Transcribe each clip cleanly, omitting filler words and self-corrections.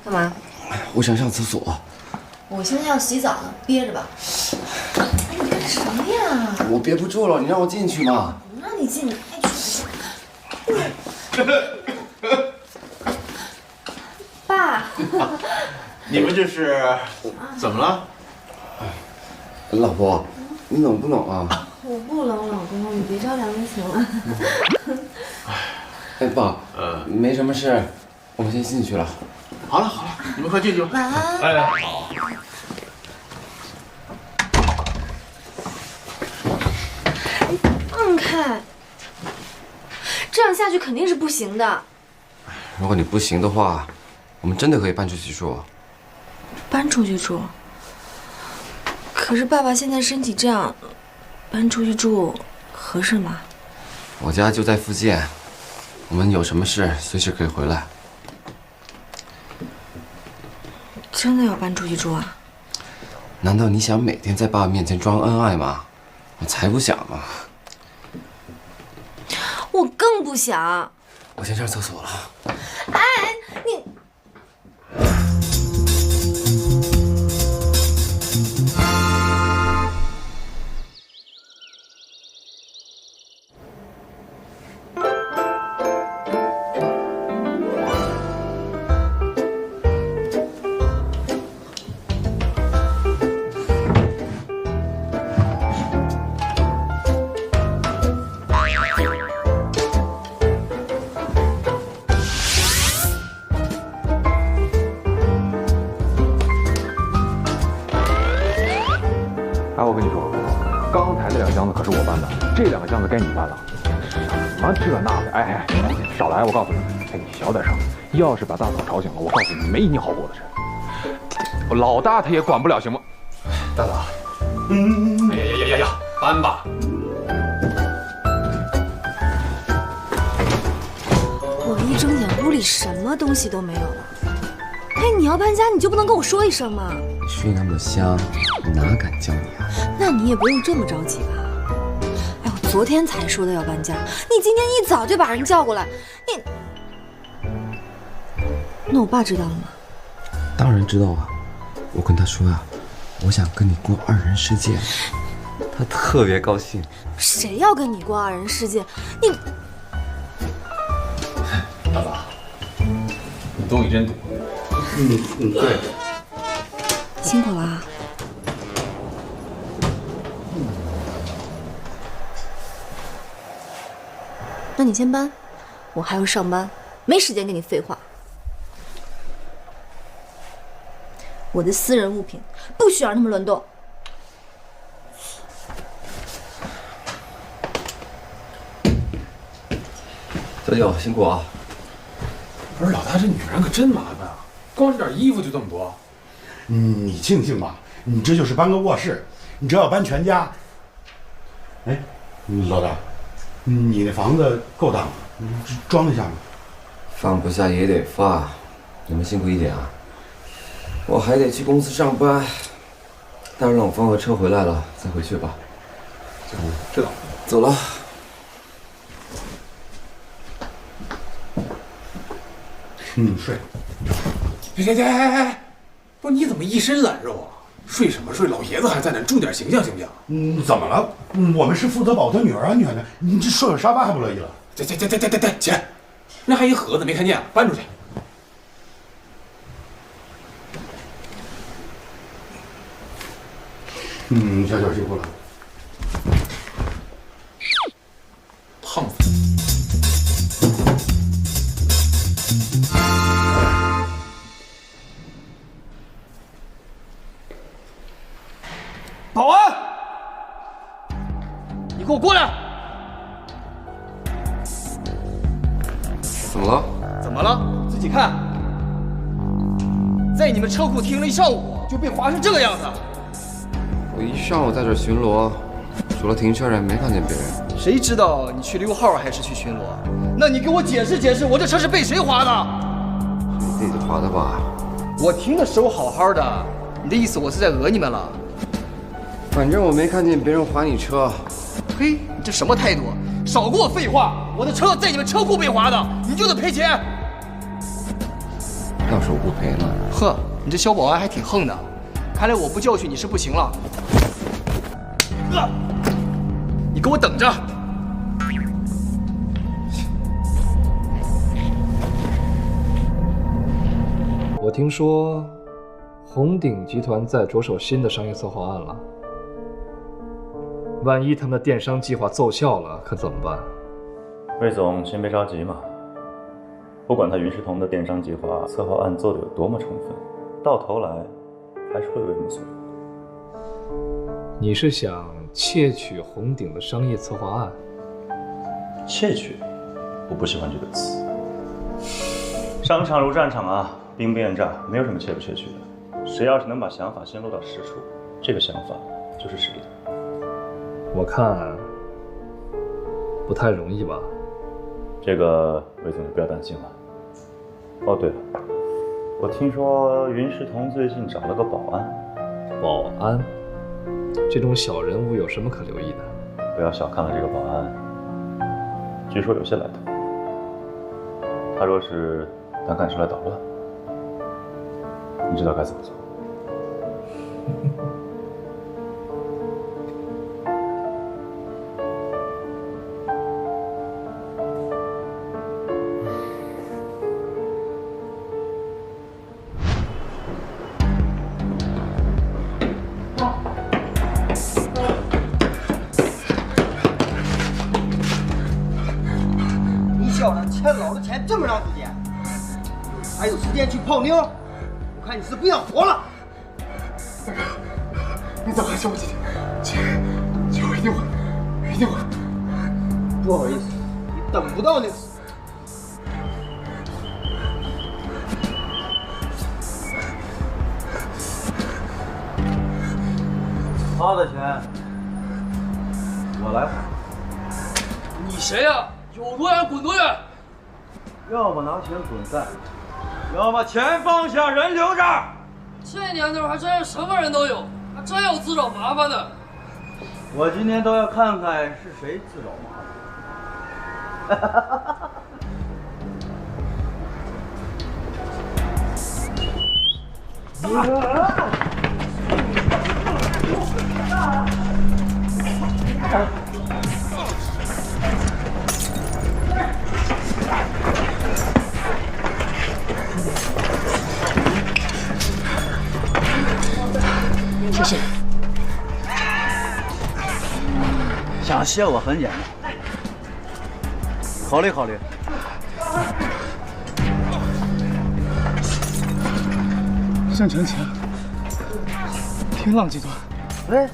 干嘛？我想上厕所。我现在要洗澡呢，憋着吧。哎，你干什么呀？我憋不住了，你让我进去嘛。不让你进，你爱去不去。爸，你们这是怎么了？老婆，你冷不冷啊？我不冷，老公，你别着凉就行了。哎，爸，没什么事，我们先进去了。好了好了，你们快进去吧。晚安。哎，好。放开，这样下去肯定是不行的。如果你不行的话，我们真的可以搬出去住。搬出去住？可是爸爸现在身体这样，搬出去住合适吗？我家就在附近，我们有什么事随时可以回来。真的要搬出去住啊？难道你想每天在爸爸面前装恩爱吗？我才不想呢。我更不想。我先上厕所了。哎，你。哎，我跟你说，刚才那2箱子可是我搬的，这2个箱子该你搬了。什么这那的，哎，少来！我告诉你，哎，你小点声，要是把大嫂吵醒了，我告诉你，没你好过的事。我老大他也管不了，行吗？大嫂，呀，搬吧。我一睁眼，屋里什么东西都没有了。哎，你要搬家，你就不能跟我说一声吗？睡那么香，我哪敢叫你啊？那你也不用这么着急吧？哎，我昨天才说的要搬家，你今天一早就把人叫过来，你……那我爸知道了吗？当然知道啊，我跟他说呀，我想跟你过2人世界，他特别高兴。谁要跟你过2人世界？你大嫂，你东西真多。对。辛苦了啊。那你先搬，我还要上班，没时间跟你废话。我的私人物品不许让他们乱动。小九，辛苦啊！不是老大，这女人可真麻烦啊，光这点衣服就这么多。你庆幸吧，你这就是搬个卧室，你这要搬全家。哎，老大，你那房子够大吗？装得下吗？放不下也得放，你们辛苦一点啊！我还得去公司上班，待会儿让我放个车回来了再回去吧。知道。走了。睡。哎，不是你怎么一身懒肉啊？睡什么睡？老爷子还在那，注点形象行不行？怎么了？我们是负责保他女儿安全的，你这睡会沙发还不乐意了？得，起来！那还一盒子没看见，搬出去。小九辛苦了。胖子。保安，你给我过来！怎么了？怎么了？自己看。在你们车库停了一上午，就被划成这个样子。我一上午在这巡逻，除了停车人没看见别人。谁知道你去溜号还是去巡逻？那你给我解释解释，我这车是被谁划的？你自己划的吧？我停的时候好好的，你的意思我是在讹你们了？反正我没看见别人划你车。嘿，你这什么态度？少给我废话！我的车在你们车库被划的，你就得赔钱。到手不赔了。呵，你这小保安还挺横的，看来我不教训你是不行了。你给我等着！我听说红鼎集团在着手新的商业策划案了，万一他们的电商计划奏效了，可怎么办？魏总，先别着急嘛。不管他云世彤的电商计划策划案做得有多么充分，到头来还是会为他们所用。你是想窃取红鼎的商业策划案？窃取，我不喜欢这个词。商场如战场啊，兵不厌诈，没有什么窃不窃取的。谁要是能把想法先落到实处，这个想法就是实力。我看不太容易吧。这个魏总就不要担心了。哦，对了，我听说云世彤最近找了个保安。保安？这种小人物有什么可留意的？不要小看了这个保安，据说有些来头。他若是胆敢出来捣乱，你知道该怎么做。小子欠老子钱这么长时间，还有时间去泡妞？我看你是不想活了！大哥，你再还我几天，钱我一定还，一定还。不好意思，你等不到那时。他的钱我来还。你谁呀？有多远滚多远！要么拿钱滚蛋，要么钱放下，人留着。这年头还真是什么人都有，还真有自找麻烦的。我今天都要看看是谁自找麻烦。谢谢。想谢我很简单，考虑考虑。盛承前，天浪集团。喂，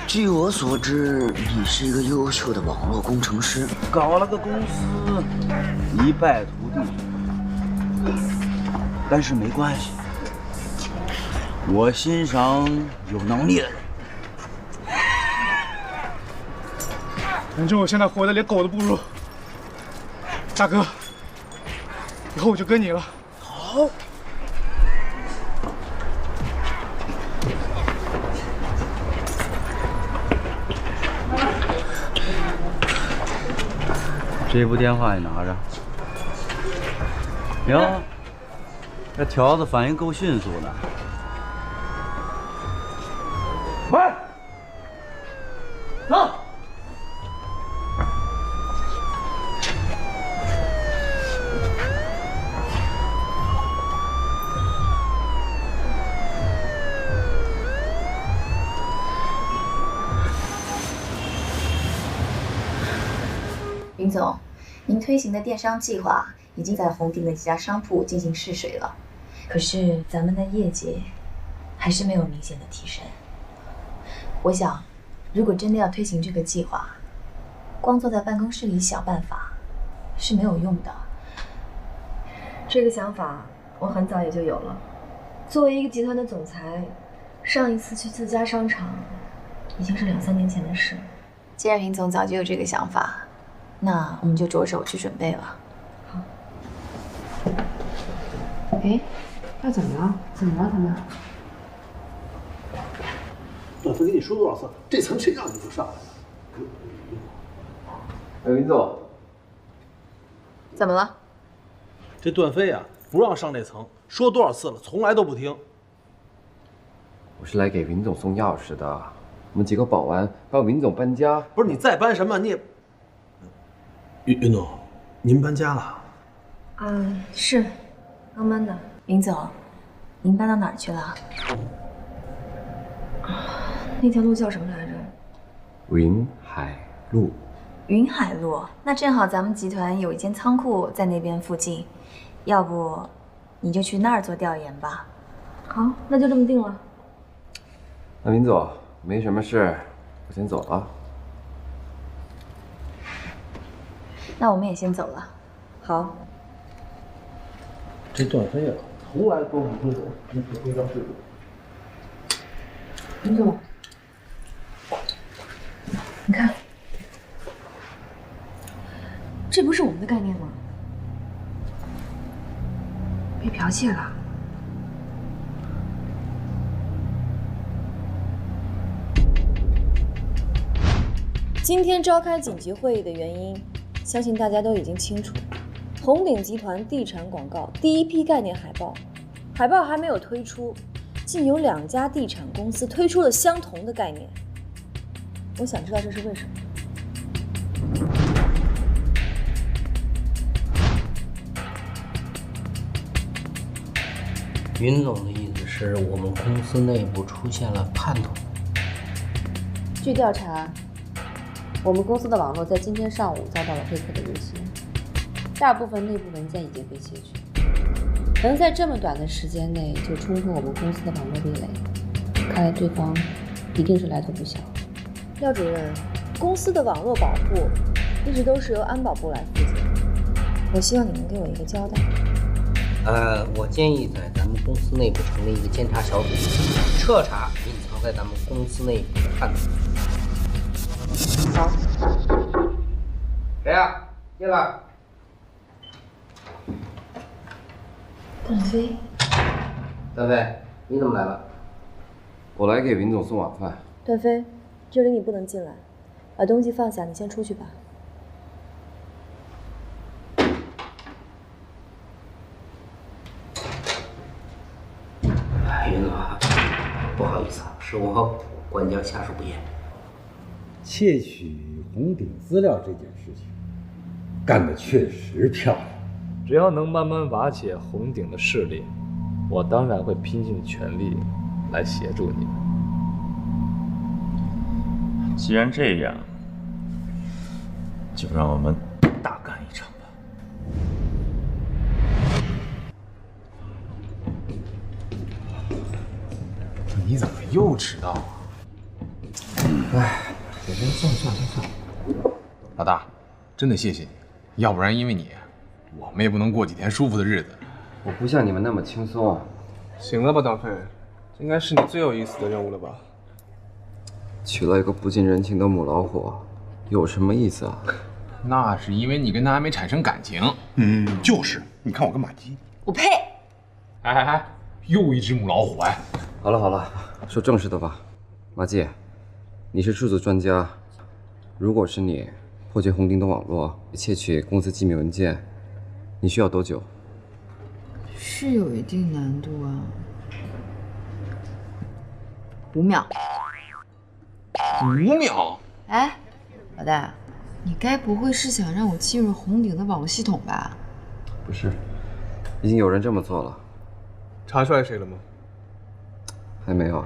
据我所知，你是一个优秀的网络工程师，搞了个公司，一败涂地。但是没关系，我欣赏有能力的人。反正我现在活得连狗都不如。大哥，以后我就跟你了。好。这部电话你拿着。哟，这条子反应够迅速的。喂，走。云总，您推行的电商计划已经在红鼎的几家商铺进行试水了，可是咱们的业绩还是没有明显的提升。我想，如果真的要推行这个计划，光坐在办公室里想办法是没有用的。这个想法我很早也就有了。作为一个集团的总裁，上一次去自家商场已经是2、3年前的事。既然云总早就有这个想法，那我们就着手去准备了。好。哎，这怎么了？怎么了，他们？段飞跟你说多少次，这层谁让你就上来了？哎，云总，怎么了？这段飞啊，不让上那层，说多少次了，从来都不听。我是来给云总送钥匙的，我们几个保安帮云总搬家。不是你再搬什么，你也……云总，您搬家了？是，刚搬的。云总，您搬到哪儿去了？那条路叫什么来着？云海路。云海路，那正好咱们集团有一间仓库在那边附近，要不你就去那儿做调研吧。好，那就这么定了。那云总没什么事，我先走了。那我们也先走了。好。这段飞啊，从来都不遵守公司规章制度。云总，你看，这不是我们的概念吗？被剽窃了。今天召开紧急会议的原因，相信大家都已经清楚。红鼎集团地产广告第一批概念海报，海报还没有推出，竟有2家地产公司推出了相同的概念。我想知道这是为什么。云总的意思是我们公司内部出现了叛徒。据调查，我们公司的网络在今天上午遭到了黑客的入侵，大部分内部文件已经被窃取。能在这么短的时间内就冲破我们公司的网络壁垒，看来对方一定是来头不小。廖主任，公司的网络保护一直都是由安保部来负责，我希望你能给我一个交代。我建议在咱们公司内部成立一个监察小组，彻查隐藏在咱们公司内部的叛徒。好。谁呀？进来。段飞。段飞，你怎么来了？我来给云总送晚饭。段飞，这里你不能进来，把东西放下，你先出去吧。云总，不好意思啊，是我和管家下手不严。窃取红鼎资料这件事情，干得确实漂亮。只要能慢慢瓦解红鼎的势力，我当然会拼尽全力来协助你们。既然这样，就让我们大干一场吧。你怎么又迟到啊？哎，算了。老大，真的谢谢你，要不然因为你，我们也不能过几天舒服的日子。我不像你们那么轻松。行了吧，段飞，这应该是你最有意思的任务了吧？娶了一个不近人情的母老虎，有什么意思啊？那是因为你跟他还没产生感情。就是，你看我跟马姬。我呸！哎，又一只母老虎哎！好了，说正事的吧。马季，你是数字专家，如果是你破解红鼎的网络，窃取公司机密文件，你需要多久？是有一定难度啊，5秒。5秒？哎，老大，你该不会是想让我进入红鼎的网络系统吧？不是，已经有人这么做了。查出来谁了吗？还没有。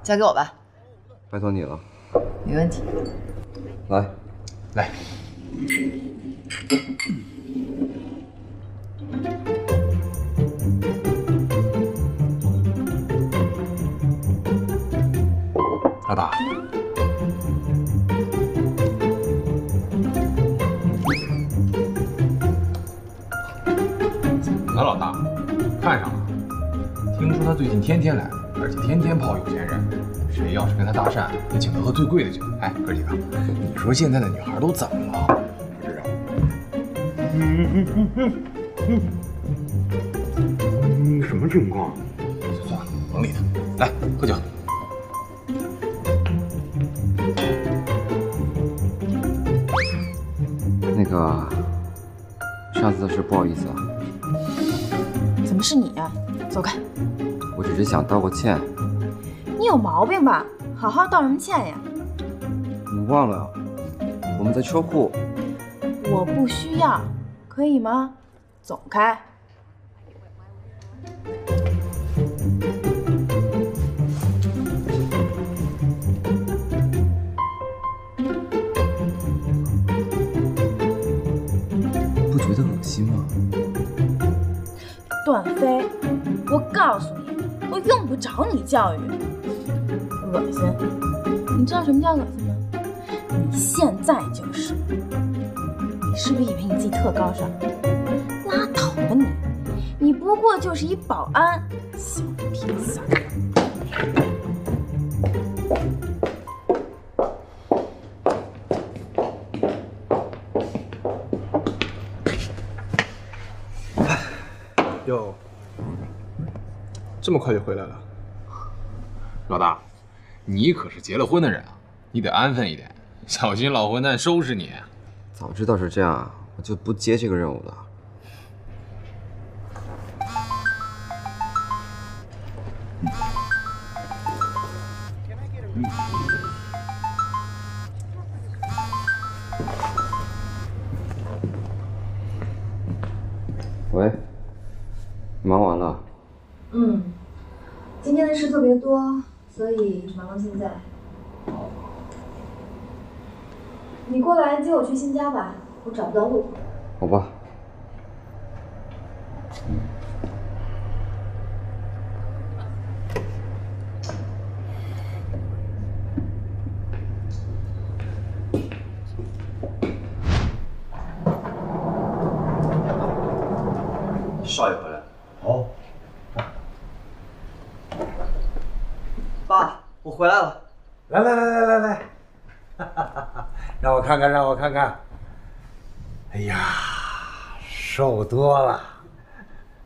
交给我吧。拜托你了。没问题。来。老大，怎么了，老大？看上了？听说他最近天天来，而且天天泡有钱人。谁要是跟他搭讪，得请他喝最贵的酒。哎，哥几个，你说现在的女孩都怎么了？不知道。什么情况？算了，甭理他。来，喝酒。那个，上次的事不好意思啊。么是你呀？走开！我只是想道个歉。你有毛病吧？好好道什么歉呀？你忘了，我们在车库。我不需要，可以吗？走开！不觉得恶心吗？段飞，我告诉你，我用不着你教育。恶心！你知道什么叫恶心吗？你现在就是。你是不是以为你自己特高尚？拉倒吧你！你不过就是一保安，小屁崽儿！哟，这么快就回来了，老大，你可是结了婚的人啊，你得安分一点，小心老混蛋收拾你。早知道是这样，我就不接这个任务了。喂，忙完了？今天的事特别多，所以忙到现在。你过来接我去新家吧，我找不到路。好吧。少爷回来。哦。爸，我回来了。来，让我看看，让我看看。哎呀，瘦多了，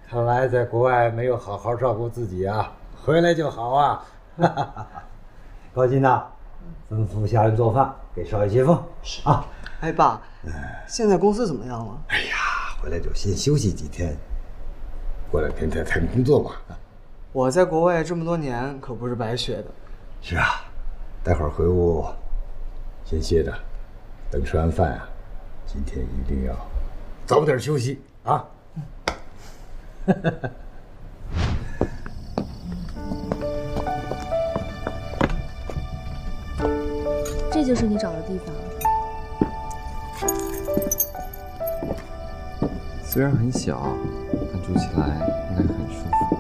看来在国外没有好好照顾自己啊，回来就好啊。高金呐，吩咐下人做饭，给少爷接风啊。哎，爸，现在公司怎么样了？哎呀，回来就先休息几天，过2天再谈工作嘛。我在国外这么多年可不是白学的。是啊，待会儿回屋先歇着，等吃完饭啊，今天一定要早点休息啊。这就是你找的地方。虽然很小，但住起来应该很舒服。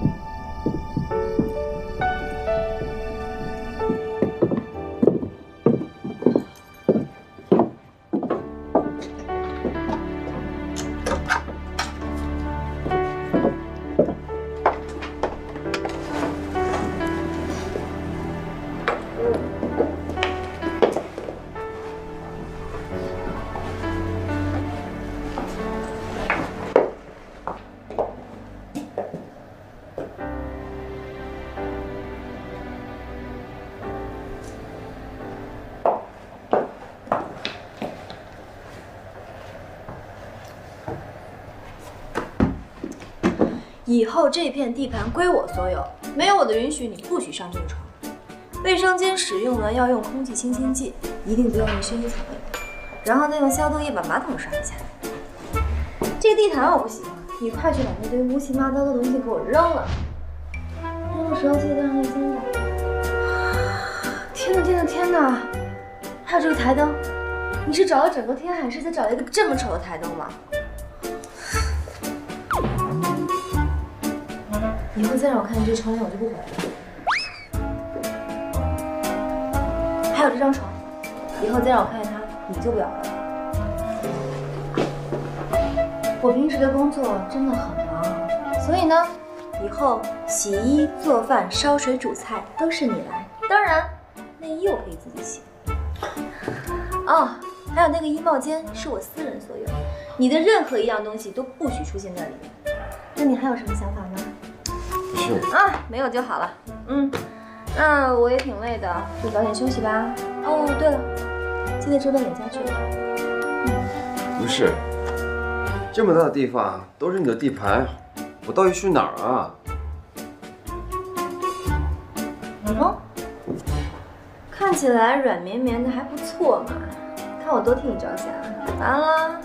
以后这片地盘归我所有，没有我的允许，你不许上这个床。卫生间使用呢要用空气清新剂，一定不要用薰衣草味，然后再用消毒液把马桶刷一下。这个地毯我不喜欢，你快去把那堆乌七八糟的东西给我扔了。扔的时候记得带上卫生带。天哪！还有这个台灯，你是找了整个天海市才找了一个这么丑的台灯吗？以后再让我看见这窗帘，我就不回来了。还有这张床，以后再让我看见它，你就不要回来了。我平时的工作真的很忙，所以呢，以后洗衣、做饭、烧水、煮菜都是你来。当然，内衣我可以自己洗。哦，还有那个衣帽间是我私人所有，你的任何一样东西都不许出现在里面。那你还有什么想法吗？啊，没有就好了。那我也挺累的，就早点休息吧。哦，对了，记得这杯脸下去。不是，这么大的地方都是你的地盘，我到底去哪儿啊？哦，看起来软绵绵的还不错嘛，看我多替你着想。完了。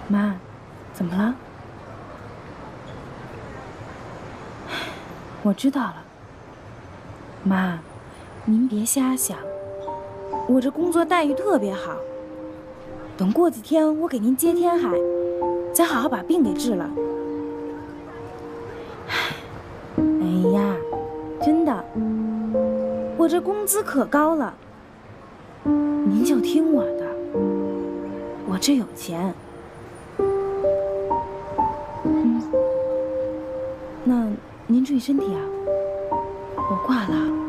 妈，怎么了？我知道了，妈，您别瞎想，我这工作待遇特别好，等过几天我给您接天海，咱好好把病给治了。哎呀，真的，我这工资可高了，您就听我的，我这有钱。那您注意身体啊，我挂了。